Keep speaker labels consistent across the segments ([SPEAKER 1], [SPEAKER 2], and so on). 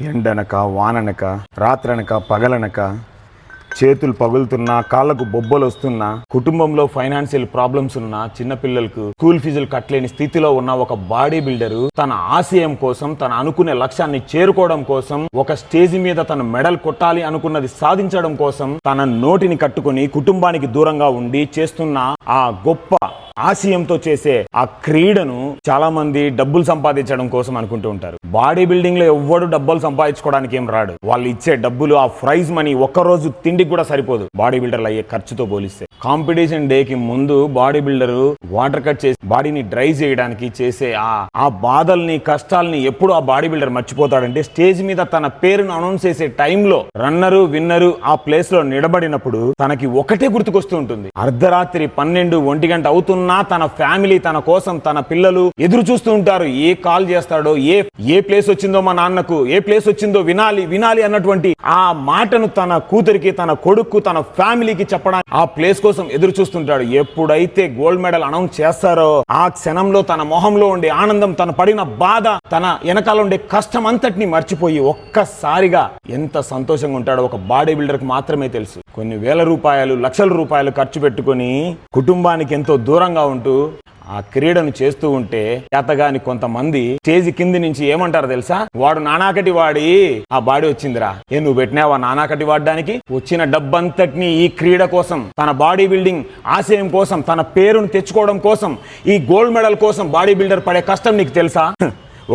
[SPEAKER 1] ఎండనక వాననక రాత్రనక పగలనక చేతులు పగులుతున్నా కాళ్ళకు బొబ్బలు వస్తున్నా కుటుంబంలో ఫైనాన్షియల్ ప్రాబ్లమ్స్ ఉన్నా చిన్నపిల్లలకు స్కూల్ ఫీజులు కట్టలేని స్థితిలో ఉన్న ఒక బాడీ బిల్డరు తన ఆశయం కోసం తన అనుకునే లక్ష్యాన్ని చేరుకోవడం కోసం ఒక స్టేజ్ మీద తన మెడల్ కొట్టాలి అనుకున్నది సాధించడం కోసం తన నోటిని కట్టుకుని కుటుంబానికి దూరంగా ఉండి చేస్తున్న ఆ గొప్ప ఆశయంతో చేసే ఆ క్రీడను చాలా మంది డబ్బులు సంపాదించడం కోసం అనుకుంటూ ఉంటారు. బాడీ బిల్డింగ్ లో ఎవ్వడు డబ్బులు సంపాదించుకోవడానికి ఏం రాడు. వాళ్ళు ఇచ్చే డబ్బులు ఆ ప్రైజ్ మనీ ఒక్కరోజు తిండికి కూడా సరిపోదు బాడీ బిల్డర్లు అయ్యే ఖర్చుతో పోలిస్తే. కాంపిటీషన్ డే కి ముందు బాడీ బిల్డరు వాటర్ కట్ చేసి బాడీని డ్రై చేయడానికి చేసే ఆ బాధల్ని కష్టాలని ఎప్పుడు ఆ బాడీ బిల్డర్ మర్చిపోతాడంటే స్టేజ్ మీద తన పేరును అనౌన్స్ చేసే టైంలో రన్నరు విన్నరు ఆ ప్లేస్ లో నిలబడినప్పుడు తనకి ఒకటే గుర్తుకొస్తూ ఉంటుంది. అర్ధరాత్రి 12-1 గంట అవుతున్నా తన ఫ్యామిలీ తన కోసం తన పిల్లలు ఎదురు చూస్తూ ఉంటారు. ఏ కాల్ చేస్తాడో, ఏ ప్లేస్ వచ్చిందో మా నాన్నకు, ఏ ప్లేస్ వచ్చిందో వినాలి అన్నటువంటి ఆ మాటను తన కూతురికి తన కొడుకు తన ఫ్యామిలీకి చెప్పడానికి ఆ ప్లేస్ కోసం ఎదురు చూస్తుంటాడు. ఎప్పుడైతే గోల్డ్ మెడల్ అనౌన్స్ చేస్తారో ఆ క్షణంలో తన మొహంలో ఉండే ఆనందం, తన పడిన బాధ, తన వెనకాల ఉండే కష్టం అంతటిని మర్చిపోయి ఒక్కసారిగా ఎంత సంతోషంగా ఉంటాడో ఒక బాడీ బిల్డర్ కి మాత్రమే తెలుసు. కొన్ని వేల రూపాయలు లక్షల రూపాయలు ఖర్చు పెట్టుకుని కుటుంబానికి ఎంతో దూరంగా ఉంటూ ఆ క్రీడను చేస్తూ ఉంటే చేతగాని కొంతమంది స్టేజ్ కింది నుంచి ఏమంటారు తెలుసా? వాడు నానాకటి వాడి ఆ బాడీ వచ్చిందిరా. నువ్వు పెట్టినావా నానాకటి వాడడానికి? వచ్చిన డబ్బంతటిని ఈ క్రీడ కోసం, తన బాడీ బిల్డింగ్ ఆశయం కోసం, తన పేరును తెచ్చుకోవడం కోసం, ఈ గోల్డ్ మెడల్ కోసం బాడీ బిల్డర్ పడే కష్టం నీకు తెలుసా?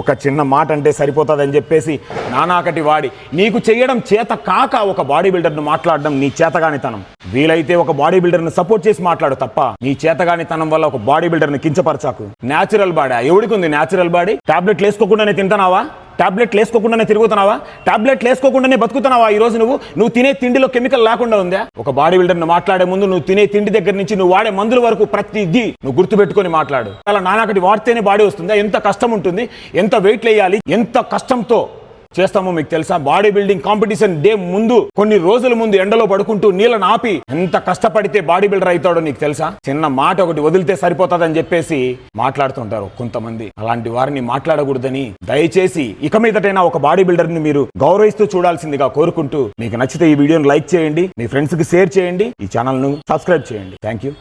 [SPEAKER 1] ఒక చిన్న మాట అంటే సరిపోతుందని చెప్పేసి నానాకటి వాడి నీకు చేయడం చేత కాక ఒక బాడీ బిల్డర్ను మాట్లాడడం నీ చేతగానితనం. వీలైతే ఒక బాడీ బిల్డర్ను సపోర్ట్ చేసి మాట్లాడు తప్ప నీ చేతగానితనం వల్ల ఒక బాడీ బిల్డర్ని కించపరచాకు. న్యాచురల్ బాడీ ఎవడికి ఉంది? న్యాచురల్ బాడీ టాబ్లెట్లు వేసుకోకుండానే తింటున్నావా? టాబ్లెట్లు వేసుకోకుండానే తిరుగుతున్నావా? టాబ్లెట్లు వేసుకోకుండానే బతుకుతున్నావా? ఈ రోజు నువ్వు తినే తిండిలో కెమికల్ లేకుండా ఉందా? ఒక బాడీ బిల్డర్ను మాట్లాడే ముందు నువ్వు తినే తిండి దగ్గర నుంచి నువ్వు వాడే మందుల వరకు ప్రతిదీ నువ్వు గుర్తుపెట్టుకొని మాట్లాడు. అలా నానాకటి వాడితేనే బాడీ వస్తుందా? ఎంత కష్టం ఉంటుంది, ఎంత వెయిట్ వేయాలి, ఎంత కష్టంతో చేస్తామో మీకు తెలుసా? బాడీ బిల్డింగ్ కాంపిటీషన్ డే ముందు కొన్ని రోజుల ముందు ఎండలో పడుకుంటూ నీళ్ళని ఆపి ఎంత కష్టపడితే బాడీ బిల్డర్ అవుతాడో నీకు తెలుసా? చిన్న మాట ఒకటి వదిలితే సరిపోతుందని చెప్పేసి మాట్లాడుతుంటారు కొంతమంది. అలాంటి వారిని మాట్లాడకూడదని దయచేసి ఇక మీదటైనా ఒక బాడీ బిల్డర్ ని మీరు గౌరవిస్తూ చూడాల్సిందిగా కోరుకుంటూ, మీకు నచ్చితే ఈ వీడియోని లైక్ చేయండి, మీ ఫ్రెండ్స్ కి షేర్ చేయండి, ఈ ఛానల్ ను సబ్స్క్రైబ్ చేయండి. Thank you.